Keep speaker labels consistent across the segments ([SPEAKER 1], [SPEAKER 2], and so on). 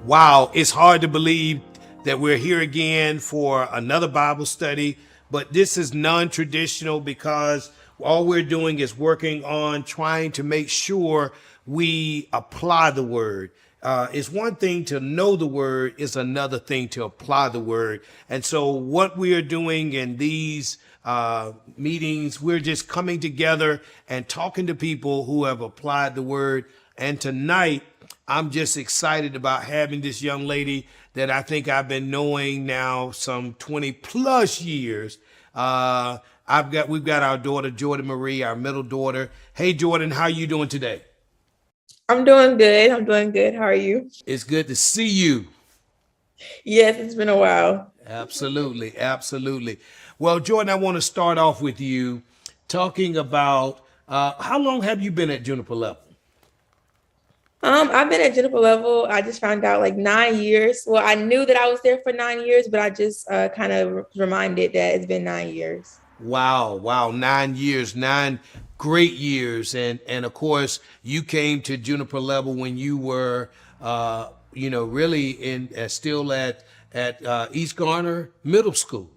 [SPEAKER 1] Wow, it's hard to believe that we're here again for another Bible study, but this is non-traditional because all we're doing is working on trying to make sure we apply the word. It's one thing to know the word, it's another thing to apply the word. And so what we are doing in these meetings, we're just coming together and talking to people who have applied the word. And tonight, I'm just excited about having this young lady that I think I've been knowing now some 20 plus years. We've got our daughter, Jordan Marie, our middle daughter. Hey, Jordan, how you doing today?
[SPEAKER 2] I'm doing good. I'm doing good. How are you?
[SPEAKER 1] It's good to see you.
[SPEAKER 2] Yes, it's been a while.
[SPEAKER 1] Absolutely, absolutely. Well, Jordan, I want to start off with you talking about how long have you been at Juniper level?
[SPEAKER 2] I've been at Juniper level. I just found out like 9 years. Well, I knew that I was there for 9 years, but I just kind of reminded that it's been 9 years.
[SPEAKER 1] Wow, wow, 9 years, 9 great years, and of course you came to Juniper level when you were, really in still at East Garner Middle School.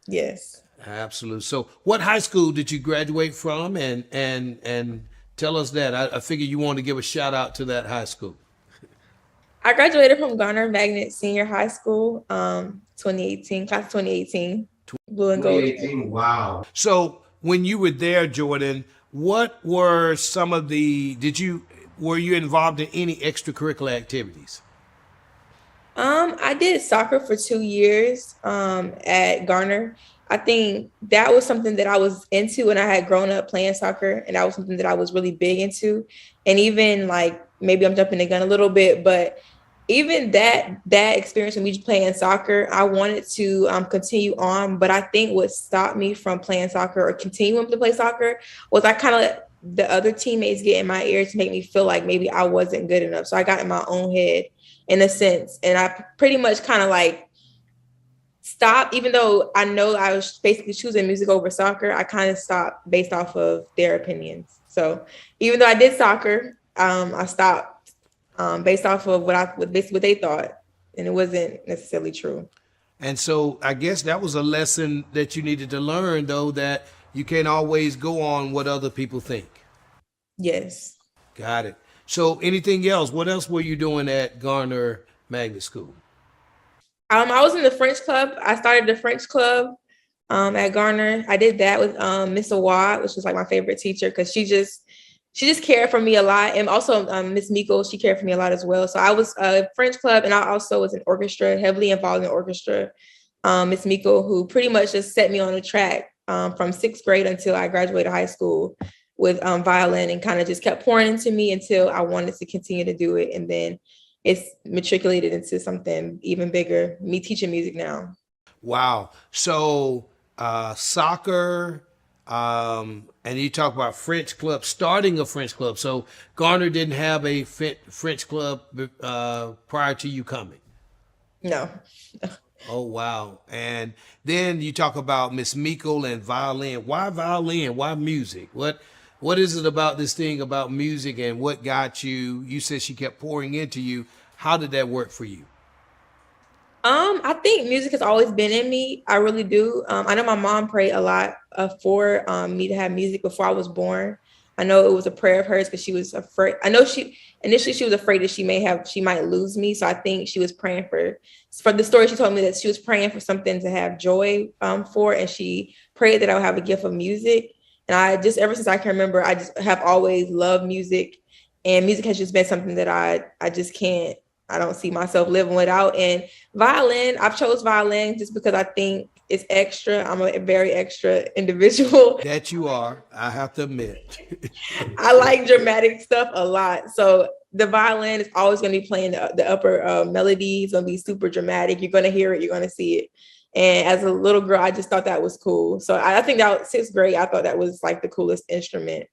[SPEAKER 2] Yes.
[SPEAKER 1] Absolutely. So, what high school did you graduate from, and tell us that? I figure you want to give a shout out to that high school.
[SPEAKER 2] I graduated from Garner Magnet Senior High School, 2018, class of 2018, blue and gold.
[SPEAKER 1] 2018. Wow. So when you were there, Jordan, what were some of the? Did you were you involved in any extracurricular activities?
[SPEAKER 2] I did soccer for 2 years at Garner. I think that was something that I was into when I had grown up playing soccer, and that was something that I was really big into. And even like maybe I'm jumping the gun a little bit, but even that experience with me playing soccer, I wanted to continue on. But I think what stopped me from playing soccer or continuing to play soccer was I kind of let the other teammates get in my ear to make me feel like maybe I wasn't good enough. So I got in my own head in a sense. And I pretty much kind of like stopped, even though I know I was basically choosing music over soccer, I kind of stopped based off of their opinions. So even though I did soccer, I stopped based off of basically what they thought. And it wasn't necessarily true.
[SPEAKER 1] And so I guess that was a lesson that you needed to learn, though, that you can't always go on what other people think.
[SPEAKER 2] Yes.
[SPEAKER 1] Got it. So anything else? What else were you doing at Garner Magnet School?
[SPEAKER 2] I was in the French club. I started the French club at Garner. I did that with Miss Awad, which was like my favorite teacher because she just cared for me a lot, and also Miss Miko, she cared for me a lot as well. So I was a French club, and I also was in orchestra, heavily involved in orchestra. Miss Miko, who pretty much just set me on a track from sixth grade until I graduated high school with violin, and kind of just kept pouring into me until I wanted to continue to do it, and then it's matriculated into something even bigger. Me teaching music now.
[SPEAKER 1] Wow. So soccer, and you talk about French club, starting a French club. So Garner didn't have a French club prior to you coming.
[SPEAKER 2] No.
[SPEAKER 1] Oh wow! And then you talk about Miss Meikle and violin. Why violin? Why music? What is it about this thing about music and what got you? You said she kept pouring into you. How did that work for you?
[SPEAKER 2] I think music has always been in me. I really do. I know my mom prayed a lot for me to have music before I was born. I know it was a prayer of hers because she was afraid. I know she initially she was afraid that she might lose me. So I think she was praying for the story she told me that she was praying for something to have joy for, and she prayed that I would have a gift of music. And I just ever since I can remember, I just have always loved music, and music has just been something that I just can't. I don't see myself living without. And violin, I've chose violin just because I think it's extra. I'm a very extra individual.
[SPEAKER 1] That you are, I have to admit.
[SPEAKER 2] I like dramatic stuff a lot. So the violin is always going to be playing the upper melody. It's going to be super dramatic. You're going to hear it. You're going to see it. And as a little girl, I just thought that was cool. So I think that sixth grade, I thought that was like the coolest instrument.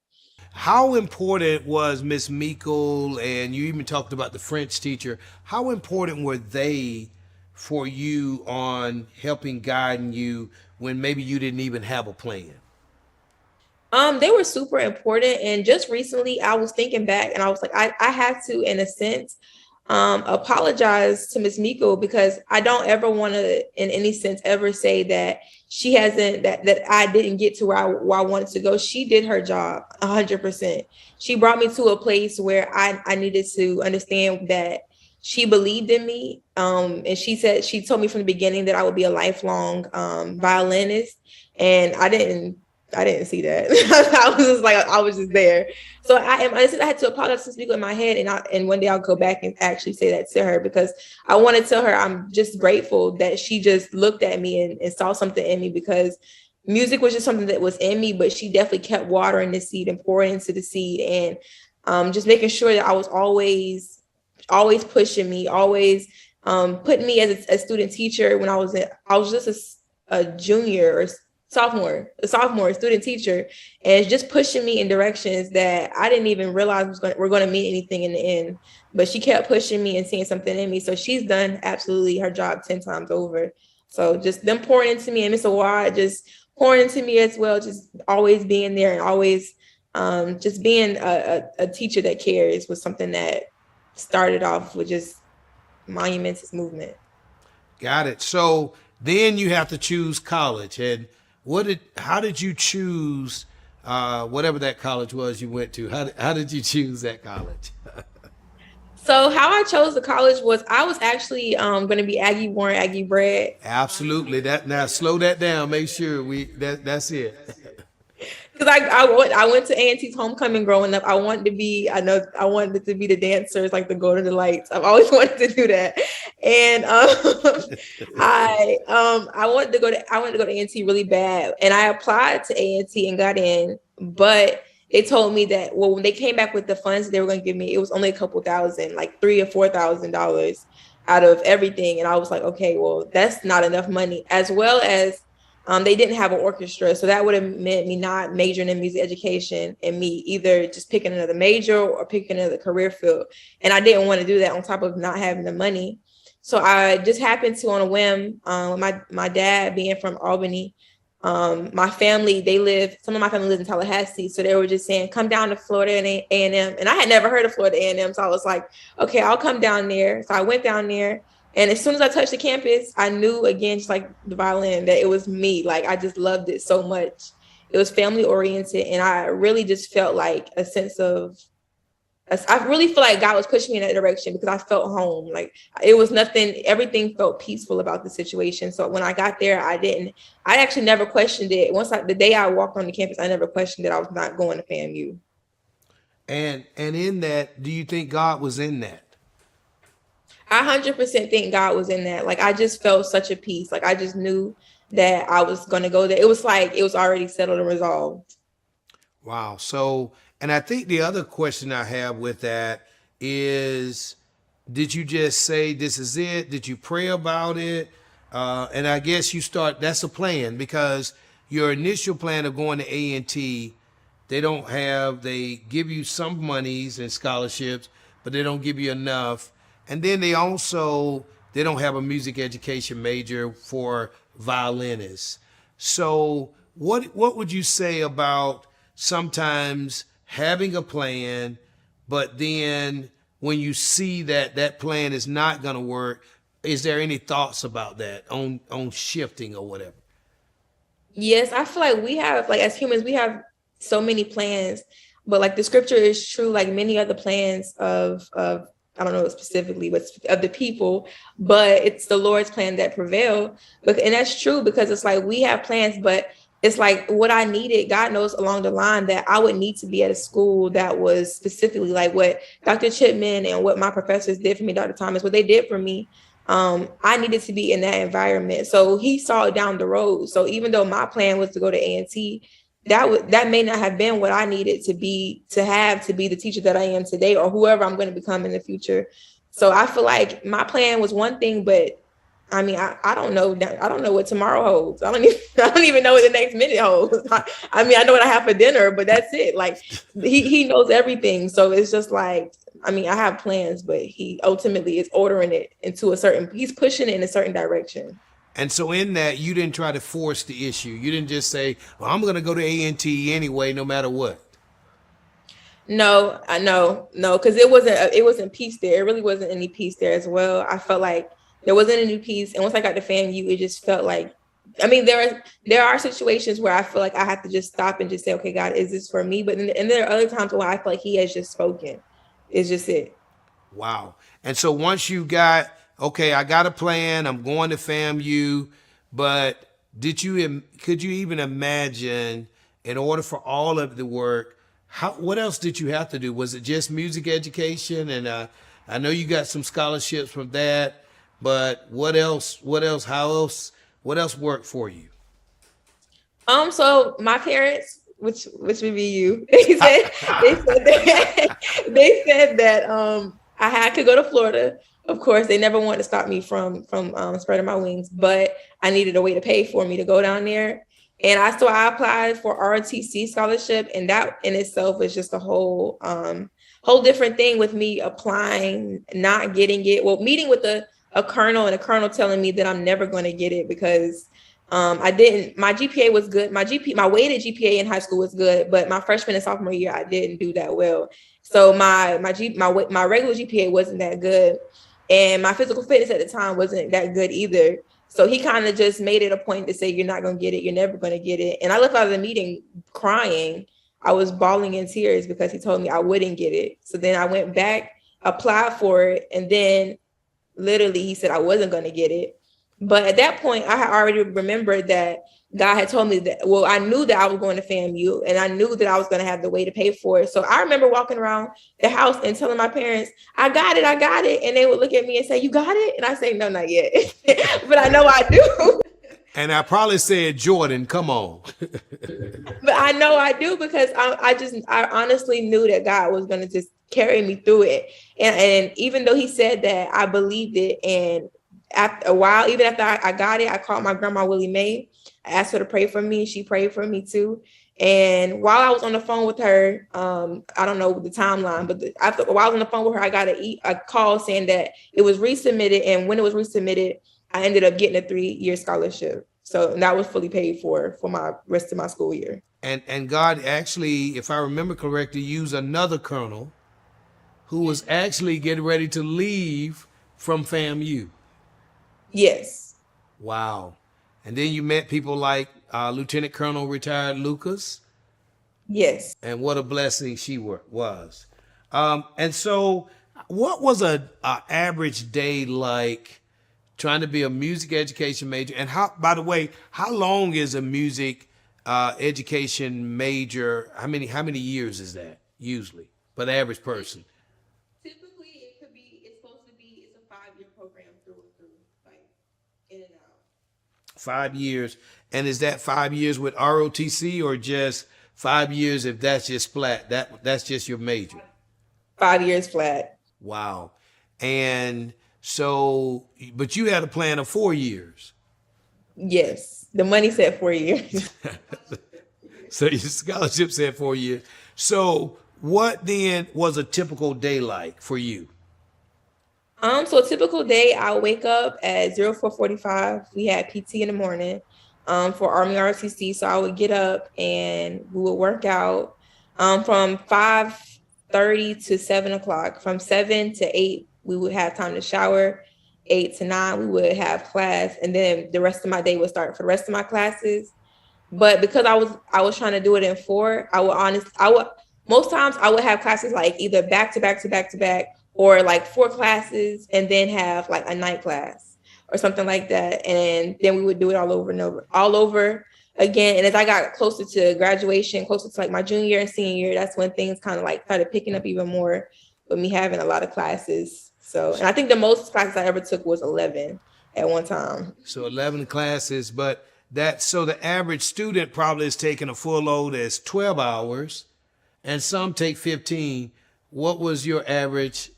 [SPEAKER 1] How important was Miss Meikle, and you even talked about the French teacher? How important were they for you on helping guiding you when maybe you didn't even have a plan?
[SPEAKER 2] They were super important. And just recently I was thinking back and I was like, I had to, in a sense, apologize to Miss Miko, because I don't ever want to, in any sense, ever say that she hasn't, that I didn't get to where I wanted to go. She did her job 100%. She brought me to a place where I needed to understand that she believed in me. And she told me from the beginning that I would be a lifelong violinist. And I didn't see that. I was just there. So I had to apologize to speak in my head, and one day I'll go back and actually say that to her, because I want to tell her I'm just grateful that she just looked at me and saw something in me, because music was just something that was in me, but she definitely kept watering the seed and pouring into the seed, and just making sure that I was always pushing me, always putting me as a student teacher. When I was just a junior or a sophomore student teacher, and just pushing me in directions that I didn't even realize were going to mean anything in the end. But she kept pushing me and seeing something in me. So she's done absolutely her job 10 times over. So just them pouring into me, and Miss Awad just pouring into me as well, just always being there, and always just being a teacher that cares, was something that started off with just monumentous movement.
[SPEAKER 1] Got it. So then you have to choose college. And how did you choose whatever that college was you went to? How did you choose that college?
[SPEAKER 2] So how I chose the college was, I was actually going to be Aggie born, Aggie bred.
[SPEAKER 1] Absolutely. Now slow that down. Make sure that's it.
[SPEAKER 2] Because I went to A&T's homecoming growing up. I wanted to be the dancers, like the Go to the Lights. I've always wanted to do that. And I wanted to go to A&T really bad. And I applied to A&T and got in, but they told me that, well, when they came back with the funds they were going to give me, it was only a couple thousand, like $3,000 or $4,000 out of everything. And I was like, okay, well, that's not enough money. As well as they didn't have an orchestra. So that would have meant me not majoring in music education, and me either just picking another major or picking another career field. And I didn't want to do that on top of not having the money. So I just happened to, on a whim, my dad being from Albany, my family, some of my family lives in Tallahassee. So they were just saying, come down to Florida and A&M. And I had never heard of Florida A&M. So I was like, okay, I'll come down there. So I went down there. And as soon as I touched the campus, I knew, again, just like the violin, that it was me. Like, I just loved it so much. It was family oriented. And I really just felt like a sense of, I really feel like God was pushing me in that direction, because I felt home. Like, it was nothing, everything felt peaceful about the situation. So when I got there, I actually never questioned it. The day I walked on the campus, I never questioned that I was not going to FAMU.
[SPEAKER 1] And in that, do you think God was in that?
[SPEAKER 2] I 100% think God was in that. Like, I just felt such a peace. Like, I just knew that I was going to go there. It was like it was already settled and resolved.
[SPEAKER 1] Wow. So, and I think the other question I have with that is, did you just say, this is it? Did you pray about it? And I guess that's a plan, because your initial plan of going to A&T, they give you some monies and scholarships, but they don't give you enough. And then they don't have a music education major for violinists. So what would you say about sometimes having a plan, but then when you see that plan is not going to work, is there any thoughts about that on shifting or whatever?
[SPEAKER 2] Yes, I feel like we have, like, as humans, we have so many plans, but like the scripture is true, like many other plans of I don't know specifically, but of the people, but it's the Lord's plan that prevail. And that's true, because it's like we have plans, but it's like what I needed, God knows along the line that I would need to be at a school that was specifically like what Dr. Chipman and what my professors did for me, Dr. Thomas, what they did for me. I needed to be in that environment. So he saw it down the road. So even though my plan was to go to A&T, that may not have been what I needed to be the teacher that I am today, or whoever I'm going to become in the future. So I feel like my plan was one thing, but I mean, I don't know. I don't know what tomorrow holds. I don't even know what the next minute holds. I mean, I know what I have for dinner, but that's it. Like he knows everything. So it's just like, I mean, I have plans, but he ultimately is ordering it he's pushing it in a certain direction.
[SPEAKER 1] And so in that, you didn't try to force the issue. You didn't just say, well, I'm going to go to A&T anyway, no matter what.
[SPEAKER 2] No, I know, no, because it wasn't peace there. It really wasn't any peace there as well. I felt like there wasn't any peace, and once I got to FAMU, it just felt like, I mean, there are situations where I feel like I have to just stop and just say, okay, God, is this for me? But then, and there are other times where I feel like He has just spoken. It's just it.
[SPEAKER 1] Wow. And so once you got, okay, I got a plan, I'm going to FAMU, but could you even imagine, in order for all of the work, what else did you have to do? Was it just music education? And I know you got some scholarships from that, but what else, what else worked for you?
[SPEAKER 2] So my parents, which would be you, they said that I had to go to Florida. Of course, they never wanted to stop me from spreading my wings, but I needed a way to pay for me to go down there. And I applied for ROTC scholarship, and that in itself is just a whole different thing with me applying, not getting it. Well, meeting with a colonel, and a colonel telling me that I'm never going to get it because I didn't. My GPA was good. My weighted GPA in high school was good, but my freshman and sophomore year, I didn't do that well. So my regular GPA wasn't that good, and my physical fitness at the time wasn't that good either. So he kind of just made it a point to say, "You're not gonna get it. You're never gonna get it." And I left out of the meeting crying. I was bawling in tears because he told me I wouldn't get it. So then I went back, applied for it, and then literally he said I wasn't gonna get it. But at that point, I had already remembered that God had told me that, well, I knew that I was going to FAMU, and I knew that I was going to have the way to pay for it. So I remember walking around the house and telling my parents, I got it, I got it. And they would look at me and say, you got it? And I say, no, not yet. But I know I do.
[SPEAKER 1] And I probably said, Jordan, come on.
[SPEAKER 2] But I know I do because I honestly knew that God was going to just carry me through it. And even though he said that, I believed it. And after a while, even after I got it, I called my grandma, Willie Mae. I asked her to pray for me. She prayed for me too. And while I was on the phone with her, I don't know the timeline, but while I was on the phone with her, I got a call saying that it was resubmitted. And when it was resubmitted, I ended up getting a 3-year scholarship. So that was fully paid for my rest of my school year.
[SPEAKER 1] And God actually, if I remember correctly, used another colonel who was actually getting ready to leave from FAMU.
[SPEAKER 2] Yes.
[SPEAKER 1] Wow. And then you met people like Lieutenant Colonel retired Lucas.
[SPEAKER 2] Yes.
[SPEAKER 1] And what a blessing she was. And so what was a average day like trying to be a music education major? And how, by the way, how long is a music education major? How many years is that usually for the average person?
[SPEAKER 2] Typically, it's supposed to be, it's a 5-year program through and through, like in and out.
[SPEAKER 1] 5 years. And is that 5 years with ROTC or just 5 years if that's just flat? That's just your major?
[SPEAKER 2] 5 years flat.
[SPEAKER 1] Wow. And so, but you had a plan of 4 years.
[SPEAKER 2] Yes. The money said 4 years.
[SPEAKER 1] So your scholarship said 4 years. So what then was a typical day like for you?
[SPEAKER 2] So a typical day, I'll wake up at 04:45. We had PT in the morning for Army ROTC. So I would get up and we would work out from 5:30 to 7 o'clock. From 7 to 8, we would have time to shower. 8 to 9, we would have class. And then the rest of my day would start for the rest of my classes. But because I was trying to do it in 4, most times I would have classes like either back to back to back to back, or like 4 classes and then have like a night class or something like that. And then we would do it all over again. And as I got closer to graduation, closer to like my junior year and senior year, that's when things kind of like started picking up even more with me having a lot of classes. So, and I think the most classes I ever took was 11 at one time.
[SPEAKER 1] So 11 classes, but so the average student probably is taking a full load as 12 hours and some take 15. What was your average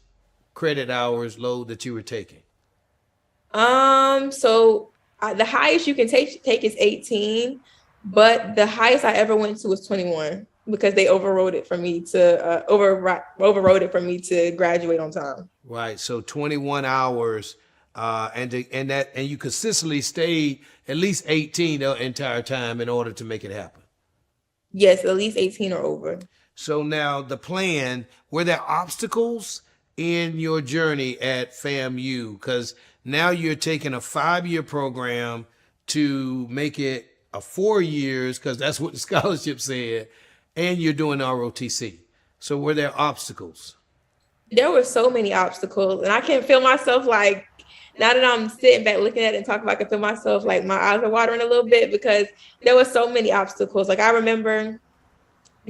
[SPEAKER 1] credit hours load that you were taking?
[SPEAKER 2] So the highest you can take is 18, but the highest I ever went to was 21 because they overrode it for me to graduate on time.
[SPEAKER 1] Right. So 21 hours, and you consistently stayed at least 18 the entire time in order to make it happen.
[SPEAKER 2] Yes, at least 18 or over.
[SPEAKER 1] So now the plan, were there obstacles in your journey at FAMU? Because now you're taking a 5-year program to make it a 4 years, because that's what the scholarship said, and you're doing ROTC. So were there obstacles?
[SPEAKER 2] There were so many obstacles, and I can feel myself like, now that I'm sitting back looking at it and talking about it, I can feel myself like my eyes are watering a little bit because there were so many obstacles. Like I remember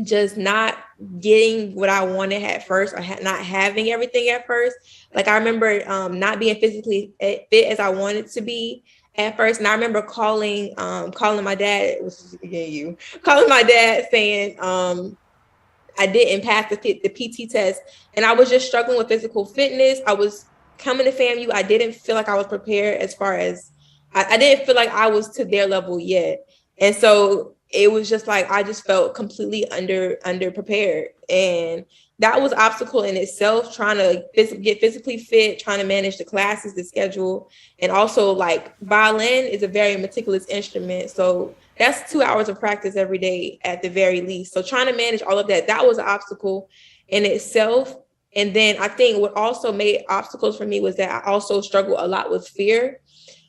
[SPEAKER 2] just not getting what I wanted at first, or not having everything at first. Like I remember not being physically fit as I wanted to be at first. And I remember calling my dad, which is again you, calling my dad saying I didn't pass the PT test, and I was just struggling with physical fitness. I was coming to FAMU. I didn't feel like I was prepared as far as I didn't feel like I was to their level yet. And so it was just like, I just felt completely under prepared. And that was an obstacle in itself, trying to get physically fit, trying to manage the classes, the schedule. And also like violin is a very meticulous instrument. So that's 2 hours of practice every day at the very least. So trying to manage all of that, that was an obstacle in itself. And then I think what also made obstacles for me was that I also struggled a lot with fear.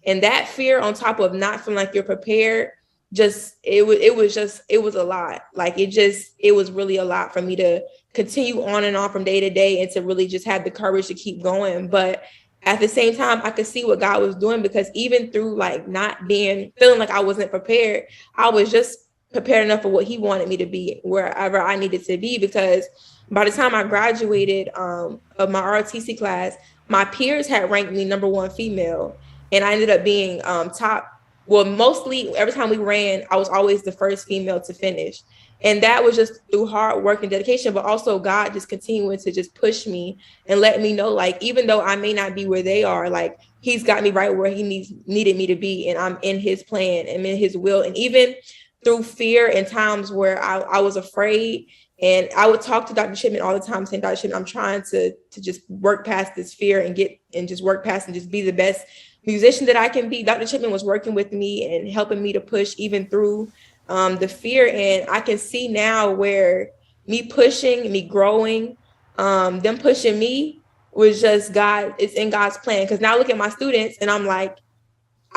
[SPEAKER 2] And that fear on top of not feeling like you're prepared, it was a lot. Like it was really a lot for me to continue on and on from day to day, and to really just have the courage to keep going. But at the same time, I could see what God was doing, because even through like not feeling like I wasn't prepared, I was just prepared enough for what he wanted me to be wherever I needed to be. Because by the time I graduated of my ROTC class, my peers had ranked me #1 female, and I ended up being top. Well, mostly every time we ran, I was always the first female to finish. And that was just through hard work and dedication, but also God just continuing to just push me and let me know, like, even though I may not be where they are, like he's got me right where he needed me to be. And I'm in his plan and in his will. And even through fear and times where I was afraid, and I would talk to Dr. Chipman all the time, saying, Dr. Chipman, I'm trying to just work past this fear and just work past and just be the best musician that I can be. Dr. Chipman was working with me and helping me to push even through the fear. And I can see now where me pushing, me growing, them pushing me was just God. It's in God's plan. Because now I look at my students and I'm like,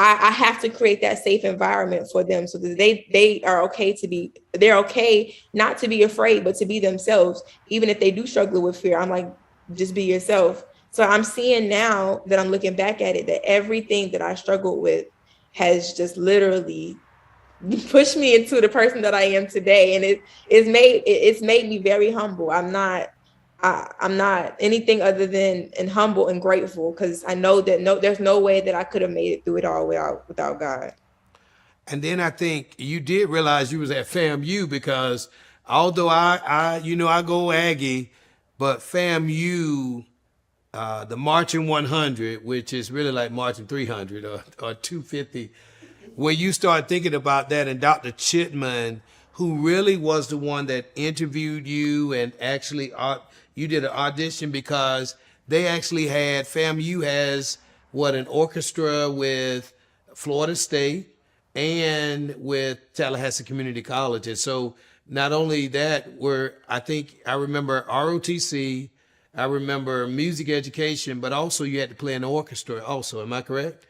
[SPEAKER 2] I have to create that safe environment for them, so that they are they're okay not to be afraid, but to be themselves. Even if they do struggle with fear, I'm like, just be yourself. So I'm seeing now that I'm looking back at it, that everything that I struggled with has just literally pushed me into the person that I am today. And it's made me very humble. I'm not anything other than humble and grateful, because I know that there's no way that I could have made it through it all without God.
[SPEAKER 1] And then I think you did realize you was at FAMU, because although I go Aggie, but FAMU, the Marching 100, which is really like Marching 300 or 250, where you start thinking about that, and Dr. Chipman, who really was the one that interviewed you, and actually you did an audition, because they actually had, FAMU has an orchestra with Florida State and with Tallahassee Community College. And so not only that, I remember ROTC, I remember music education, but also you had to play in the orchestra also. Am I correct?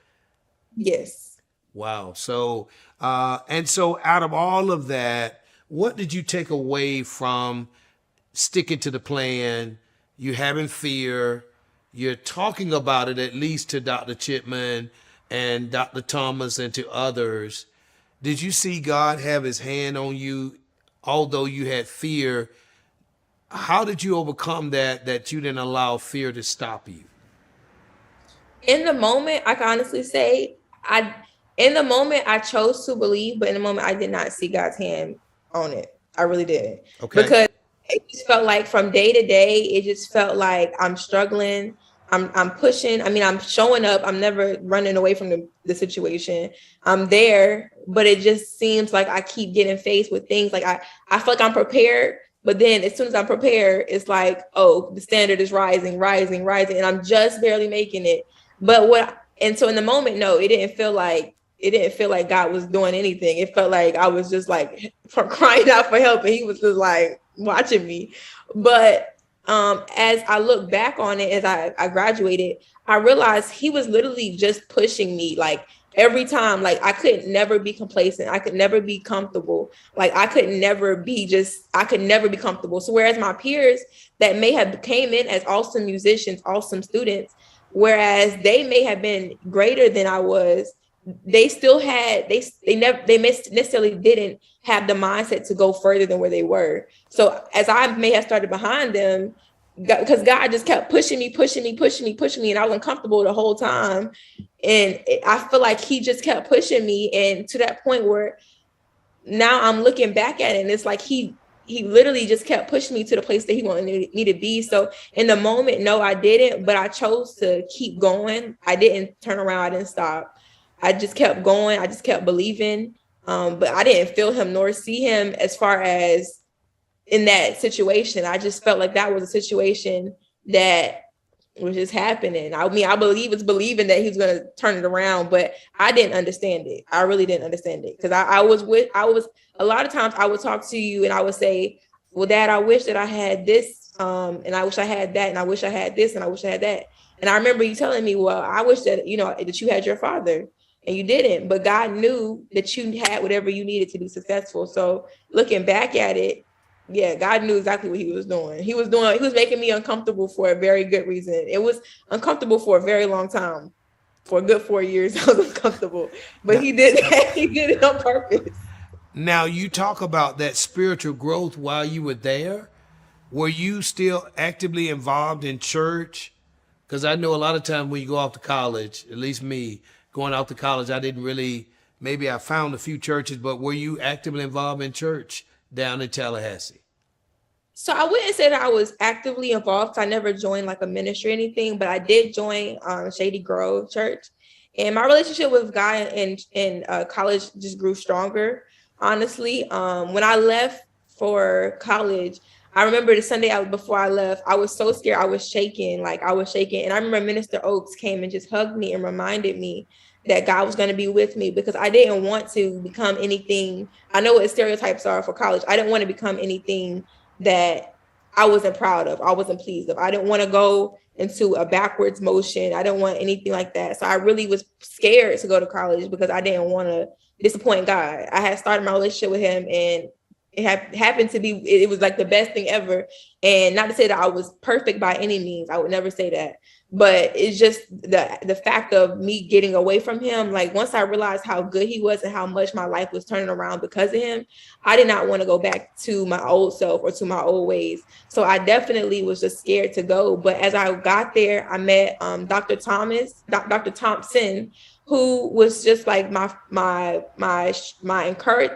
[SPEAKER 2] Yes.
[SPEAKER 1] Wow. So, and so out of all of that, what did you take away from sticking to the plan? You having fear, you're talking about it at least to Dr. Chipman and Dr. Thomas and to others. Did you see God have his hand on you, although you had fear? How did you overcome that you didn't allow fear to stop you?
[SPEAKER 2] In the moment, I can honestly say in the moment I chose to believe, but in the moment I did not see God's hand on it. I really didn't.
[SPEAKER 1] Okay.
[SPEAKER 2] Because it just felt like from day to day, it just felt like I'm struggling. I'm pushing. I mean, I'm showing up. I'm never running away from the situation. I'm there, but it just seems like I keep getting faced with things. Like I feel like I'm prepared, but then as soon as I'm prepared, it's like, oh, the standard is rising, and I'm just barely making it. And so in the moment, no, it didn't feel like God was doing anything. It felt like I was just like crying out for help, and he was just like, watching me. But as I look back on it, as I graduated, I realized he was literally just pushing me. Like every time, like I could never be complacent. I could never be comfortable. Like I could never be comfortable. So whereas my peers that may have came in as awesome musicians, awesome students, whereas they may have been greater than I was, they still had, they necessarily didn't have the mindset to go further than where they were. So as I may have started behind them, because God just kept pushing me, and I was uncomfortable the whole time. And I feel like he just kept pushing me, and to that point where now I'm looking back at it, and it's like he literally just kept pushing me to the place that he wanted me to be. So in the moment, no, I didn't, but I chose to keep going. I didn't turn around. I didn't stop. I just kept going. I just kept believing. But I didn't feel him nor see him as far as in that situation. I just felt like that was a situation that was just happening. I mean, I believe it's believing that he was going to turn it around, but I didn't understand it. I really didn't understand it, because I was a lot of times I would talk to you and I would say, well, Dad, I wish that I had this, and I wish I had that, and I wish I had this, and I wish I had that. And I remember you telling me, well, I wish that, that you had your father, and you didn't, but God knew that you had whatever you needed to be successful. So looking back at it, yeah, God knew exactly what he was doing. He was making me uncomfortable for a very good reason. It was uncomfortable for a very long time. For a good 4 years, I was uncomfortable, but he did that. He did it on purpose.
[SPEAKER 1] Now, you talk about that spiritual growth while you were there. Were you still actively involved in church? Because I know a lot of times when you go off to college, at least me, going out to college, I didn't really, maybe I found a few churches, but were you actively involved in church down in Tallahassee?
[SPEAKER 2] So I wouldn't say that I was actively involved. I never joined like a ministry or anything, but I did join Shady Grove Church. And my relationship with God in college just grew stronger, honestly. When I left for college, I remember the Sunday before I left, I was so scared. I was shaking. And I remember Minister Oaks came and just hugged me and reminded me that God was going to be with me, because I didn't want to become anything. I know what stereotypes are for college. I didn't want to become anything that I wasn't proud of, I wasn't pleased of. I didn't want to go into a backwards motion. I didn't want anything like that. So I really was scared to go to college because I didn't want to disappoint God. I had started my relationship with him, and it happened to be, it was like the best thing ever. And not to say that I was perfect by any means, I would never say that. But it's just the fact of me getting away from him. Like once I realized how good he was and how much my life was turning around because of him, I did not want to go back to my old self or to my old ways. So I definitely was just scared to go. But as I got there, I met Dr. Thompson, who was just like my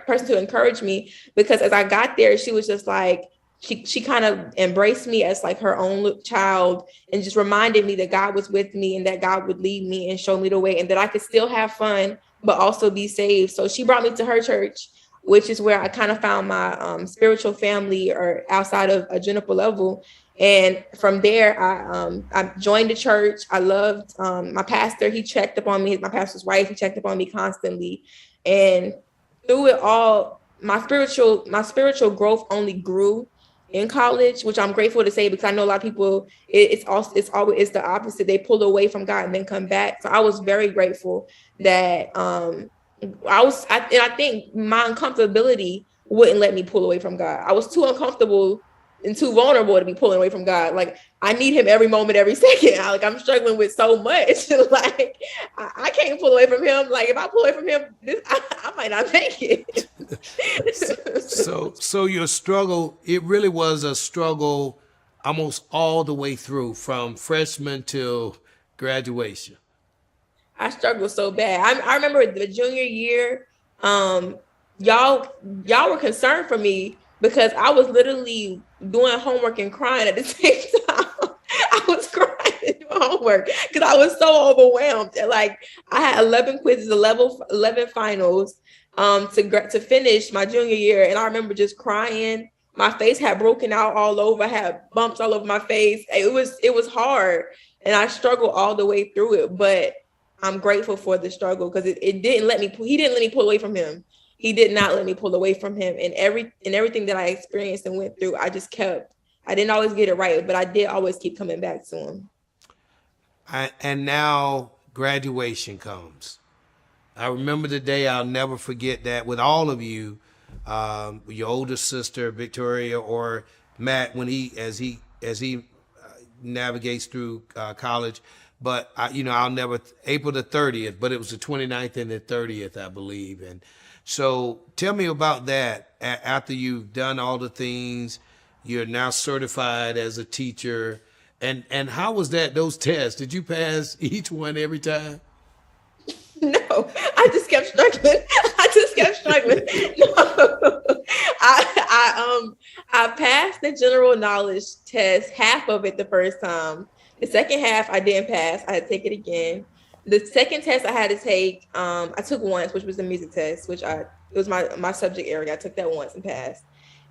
[SPEAKER 2] person to encourage me, because as I got there, she was just like, she kind of embraced me as like her own child, and just reminded me that God was with me and that God would lead me and show me the way, and that I could still have fun, but also be saved. So she brought me to her church, which is where I kind of found my spiritual family, or outside of a Juniper level. And from there, I joined the church. I loved my pastor. He checked up on me. My pastor's wife, he checked up on me constantly. And through it all, my spiritual growth only grew in college, which I'm grateful to say, because I know a lot of people, it's always the opposite. They pull away from God and then come back. So I was very grateful that I think my uncomfortability wouldn't let me pull away from God. I was too uncomfortable and too vulnerable to be pulling away from God. Like I need him every moment, every second. I'm struggling with so much. Like I can't pull away from him. Like if I pull away from him, I might not make it.
[SPEAKER 1] So your struggle, it really was a struggle almost all the way through, from freshman till graduation.
[SPEAKER 2] I struggled so bad. I remember the junior year, y'all were concerned for me because I was literally doing homework and crying at the same time. I was crying doing homework because I was so overwhelmed. Like I had 11 quizzes, 11 finals to finish my junior year. And I remember just crying. My face had broken out all over. I had bumps all over my face. It was hard. And I struggled all the way through it. But I'm grateful for the struggle, because he didn't let me pull away from him. he did not let me pull away from him. And everything that I experienced and went through, I didn't always get it right, but I did always keep coming back to him.
[SPEAKER 1] And now graduation comes. I remember the day, I'll never forget that, with all of you, your older sister Victoria or Matt, when as he navigates through college. But I'll never, April the 30th, but it was the 29th and the 30th, I believe. And so tell me about that. After you've done all the things, you're now certified as a teacher. And how was that, those tests? Did you pass each one every time?
[SPEAKER 2] No, I just kept struggling. No. I passed the general knowledge test, half of it the first time. The second half I didn't pass. I had to take it again. The second test I had to take, I took once, which was the music test, it was my subject area. I took that once and passed.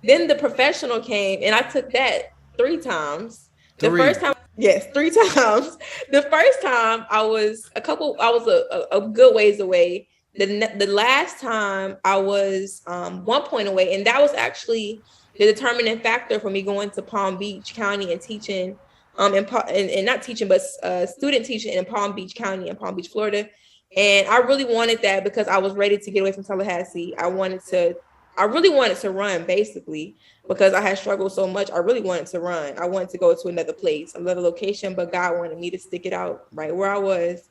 [SPEAKER 2] Then the professional came and I took that 3 times. The first time, yes, 3 times. The first time I was a good ways away. The last time I was 1 point away, and that was actually the determining factor for me going to Palm Beach County and teaching, and not teaching, but student teaching in Palm Beach County in Palm Beach, Florida. And I really wanted that because I was ready to get away from Tallahassee. I really wanted to run, basically, because I had struggled so much. I really wanted to run. I wanted to go to another place, another location, but God wanted me to stick it out right where I was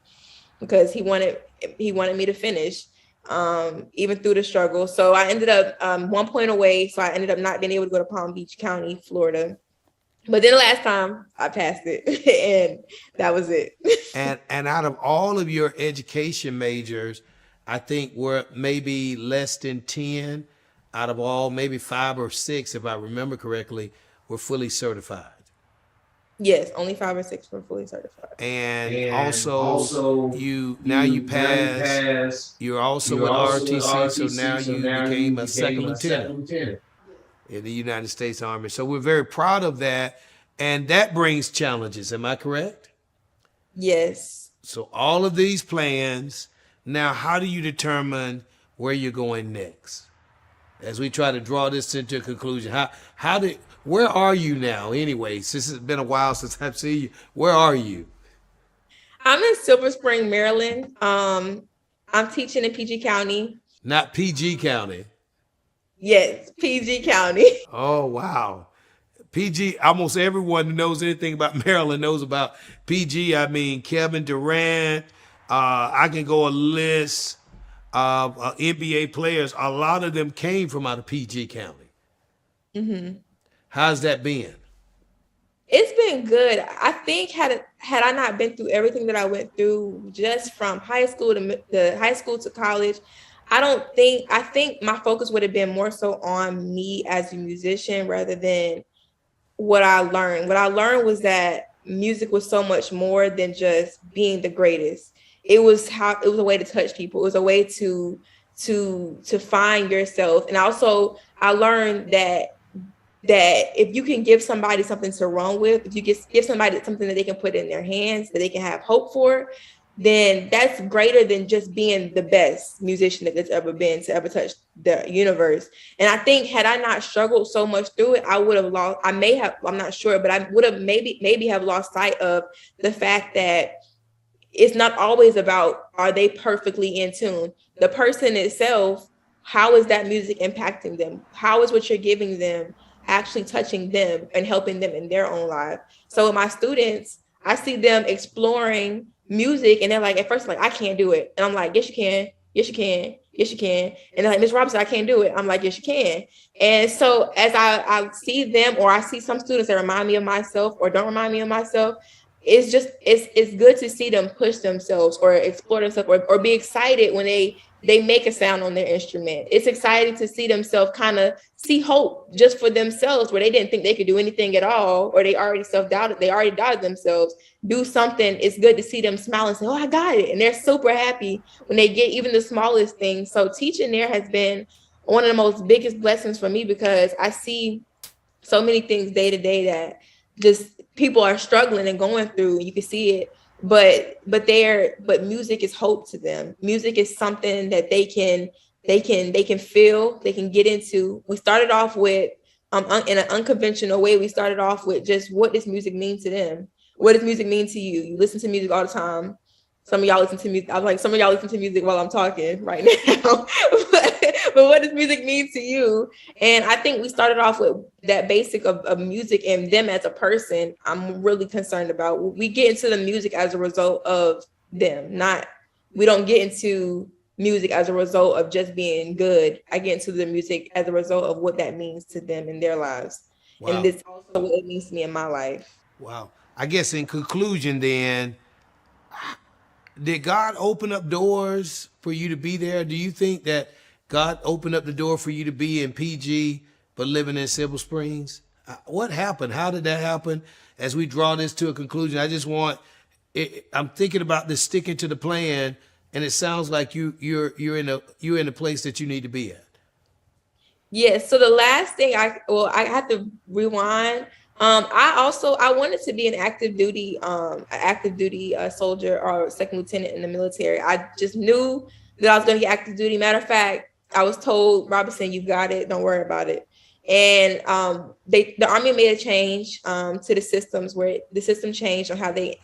[SPEAKER 2] because he wanted me to finish, even through the struggle. So I ended up 1 point away. So I ended up not being able to go to Palm Beach County, Florida. But then the last time I passed it and that was it.
[SPEAKER 1] And out of all of your education majors, I think we're maybe less than 10 out of all, maybe 5 or 6, if I remember correctly, were fully certified.
[SPEAKER 2] Yes, only 5 or 6 were fully certified.
[SPEAKER 1] And also you pass. You're also with ROTC, so now you became a second lieutenant in the United States Army. So we're very proud of that, and that brings challenges. Am I correct?
[SPEAKER 2] Yes.
[SPEAKER 1] So all of these plans. Now, how do you determine where you're going next? As we try to draw this into a conclusion, where are you now anyway? Since it's been a while since I've seen you, where are you?
[SPEAKER 2] I'm in Silver Spring, Maryland. I'm teaching in PG County.
[SPEAKER 1] Not PG County.
[SPEAKER 2] Yes, PG County.
[SPEAKER 1] Oh, wow. PG, almost everyone who knows anything about Maryland knows about PG. I mean, Kevin Durant, I can go a list of NBA players. A lot of them came from out of PG County.
[SPEAKER 2] Mm-hmm.
[SPEAKER 1] How's that been?
[SPEAKER 2] It's been good. I think had I not been through everything that I went through, just from high school to college, I think my focus would have been more so on me as a musician rather than what I learned. What I learned was that music was so much more than just being the greatest. It was a way to touch people. It was a way to find yourself. And also I learned that if you can give somebody something to run with, if you give somebody something that they can put in their hands, that they can have hope for, then that's greater than just being the best musician that there's ever been to ever touch the universe. And I think had I not struggled so much through it, I would have lost, I'm not sure, but I would have maybe have lost sight of the fact that it's not always about, are they perfectly in tune? The person itself, how is that music impacting them? How is what you're giving them actually touching them and helping them in their own life? So with my students, I see them exploring music and they're like, at first, like, I can't do it. And I'm like, yes, you can. Yes, you can. Yes, you can. And they're like, Ms. Robinson, I can't do it. I'm like, yes, you can. And so as I see them, or I see some students that remind me of myself or don't remind me of myself, it's good to see them push themselves or explore themselves or be excited when they make a sound on their instrument. It's exciting to see themselves kind of see hope just for themselves where they didn't think they could do anything at all, or they already doubted themselves, do something. It's good to see them smile and say, oh, I got it. And they're super happy when they get even the smallest things. So teaching there has been one of the most biggest blessings for me because I see so many things day to day that just people are struggling and going through, and you can see it. But music is hope to them. Music is something that they can they can feel, they can get into. We started off with in an unconventional way. We started off with just, what does music mean to them? What does music mean to you? You listen to music all the time. Some of y'all listen to music. I was like, some of y'all listen to music while I'm talking right now. but what does music mean to you? And I think we started off with that basic of music and them as a person. I'm really concerned about. We get into the music as a result of them, not, we don't get into music as a result of just being good. I get into the music as a result of what that means to them in their lives.
[SPEAKER 1] Wow.
[SPEAKER 2] And this also what it means to me in my life.
[SPEAKER 1] Wow. I guess in conclusion, then, did God open up doors for you to be there? Do you think that God opened up the door for you to be in PG but living in Silver Springs? What happened? How did that happen? As we draw this to a conclusion, I just want, I'm thinking about this sticking to the plan, and it sounds like you're in a place that you need to be at.
[SPEAKER 2] Yes. So the last thing I have to rewind. I wanted to be an active duty soldier or second lieutenant in the military. I just knew that I was going to get active duty. Matter of fact, I was told, Robinson, you got it. Don't worry about it. And the Army made a change to the systems, where the system changed on how they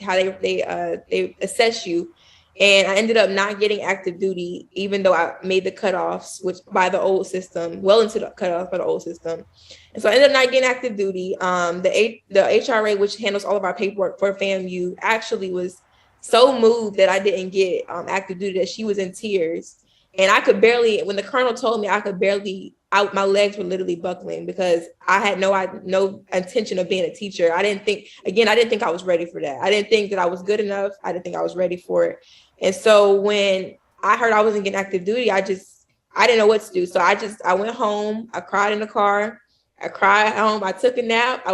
[SPEAKER 2] assess you. And I ended up not getting active duty, even though I made the cutoffs, which by the old system, well into the cutoffs by the old system. And so I ended up not getting active duty. The HRA, which handles all of our paperwork for FAMU, actually was so moved that I didn't get active duty that she was in tears. And I could barely, when the colonel told me, my legs were literally buckling, because I had no intention of being a teacher. I didn't think I was ready for that. I didn't think that I was good enough. I didn't think I was ready for it. And so when I heard I wasn't getting active duty, I didn't know what to do. So I went home. I cried in the car. I cried at home. I took a nap. I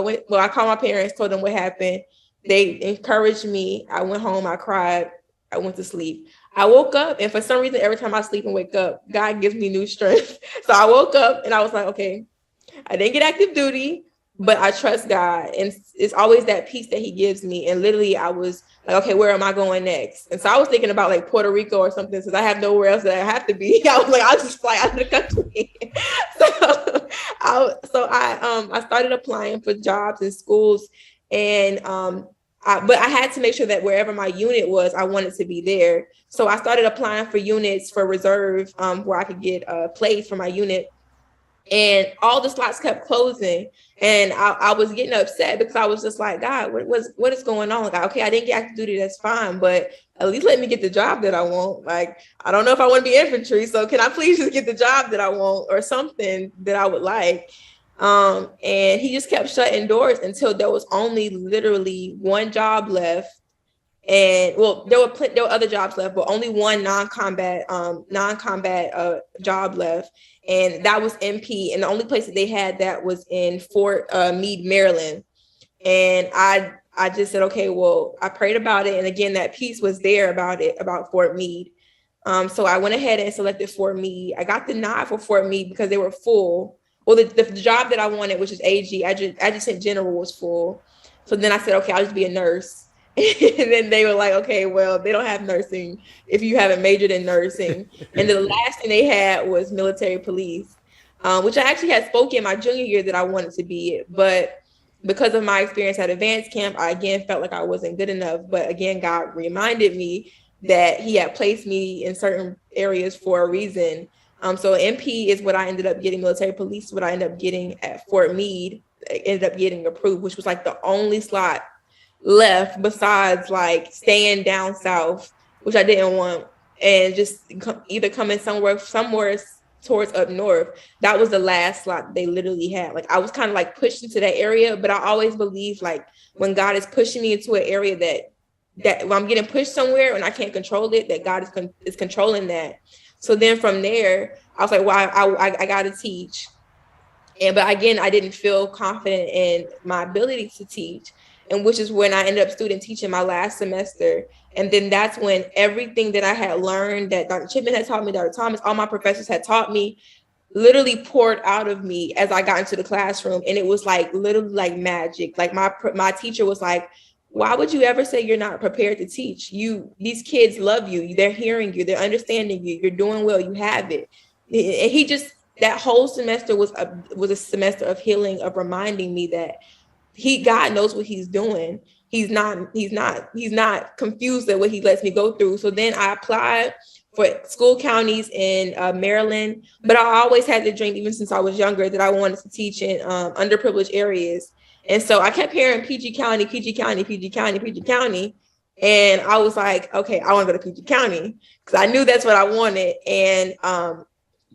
[SPEAKER 2] called my parents, told them what happened. They encouraged me. I went home. I cried. I went to sleep. I woke up, and for some reason, every time I sleep and wake up, God gives me new strength. So I woke up and I was like, okay, I didn't get active duty, but I trust God. And it's always that peace that he gives me. And literally I was like, okay, where am I going next? And so I was thinking about like Puerto Rico or something, since I have nowhere else that I have to be. I was like, I'll just fly out of the country. so I started applying for jobs in schools, and but I had to make sure that wherever my unit was, I wanted to be there. So I started applying for units for reserve, where I could get placed for my unit. And all the slots kept closing. And I was getting upset, because I was just like, God, what is going on? Like, okay, I didn't get active duty. That's fine. But at least let me get the job that I want. Like, I don't know if I want to be infantry. So can I please just get the job that I want, or something that I would like? And he just kept shutting doors until there was only literally one job left. And there were other jobs left, but only one non-combat job left, and that was MP. And the only place that they had that was in Fort Meade, Maryland. And I just said, okay, well, I prayed about it, and again, that piece was there about Fort Meade. So I went ahead and selected Fort Meade. I got the nod for Fort Meade because they were full. Well, the job that I wanted, which is Adjutant General, was full. So then I said, okay, I'll just be a nurse. And then they were like, okay, well, they don't have nursing if you haven't majored in nursing. And the last thing they had was military police, which I actually had spoken in my junior year that I wanted to be it. But because of my experience at advanced camp, I again felt like I wasn't good enough. But again, God reminded me that he had placed me in certain areas for a reason. So MP is what I ended up getting. Military police, what I ended up getting at Fort Meade, ended up getting approved, which was like the only slot left besides like staying down south, which I didn't want, and just either coming somewhere towards up north. That was the last slot they literally had. Like, I was kind of like pushed into that area, but I always believe like when God is pushing me into an area that when I'm getting pushed somewhere and I can't control it, that God is controlling that. So then from there, I was like, well, I got to teach. But again, I didn't feel confident in my ability to teach. And which is when I ended up student teaching my last semester. And then that's when everything that I had learned, that Dr. Chipman had taught me, Dr. Thomas, all my professors had taught me, literally poured out of me as I got into the classroom. And it was like literally like magic. Like my teacher was like, why would you ever say you're not prepared to teach? These kids love you. They're hearing you. They're understanding you. You're doing well. You have it. he just, that whole semester was a semester of healing, of reminding me that God knows what he's doing. He's not confused at what he lets me go through. So then I applied for school counties in Maryland, but I always had the dream, even since I was younger, that I wanted to teach in underprivileged areas. And so I kept hearing PG County, PG County, PG County, PG County. And I was like, okay, I want to go to PG County, because I knew that's what I wanted. And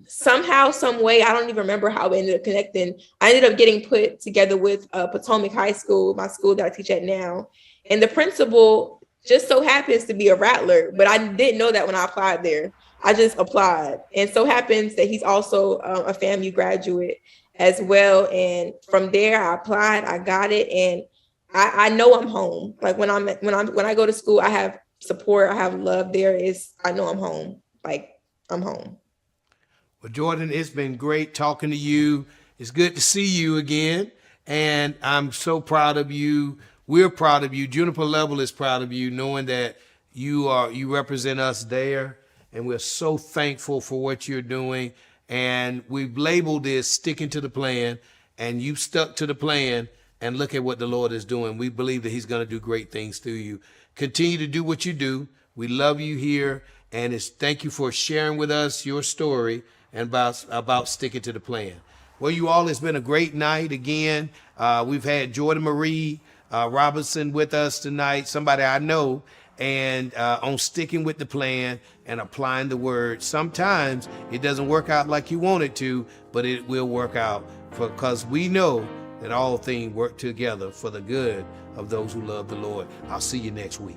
[SPEAKER 2] somehow, some way, I don't even remember how we ended up connecting. I ended up getting put together with Potomac High School, my school that I teach at now. And the principal just so happens to be a Rattler, but I didn't know that when I applied there. I just applied. And so happens that he's also a FAMU graduate as well. And from there, I applied, I got it. And I know I'm home. Like when I go to school, I have support, I have love there. I know I'm home. Like, I'm home.
[SPEAKER 1] Well, Jordan, it's been great talking to you. It's good to see you again. And I'm so proud of you. We're proud of you. Juniper Level is proud of you, knowing that you represent us there. And we're so thankful for what you're doing. And we've labeled this sticking to the plan, and you've stuck to the plan, and look at what the Lord is doing. We believe that he's going to do great things through you. Continue to do what you do. We love you here. And thank you for sharing with us your story and about sticking to the plan. Well, you all, it's been a great night again. We've had Jordan Marie Robinson with us tonight, somebody I know, and on sticking with the plan and applying the word. Sometimes it doesn't work out like you want it to, but it will work out, because we know that all things work together for the good of those who love the Lord. I'll see you next week.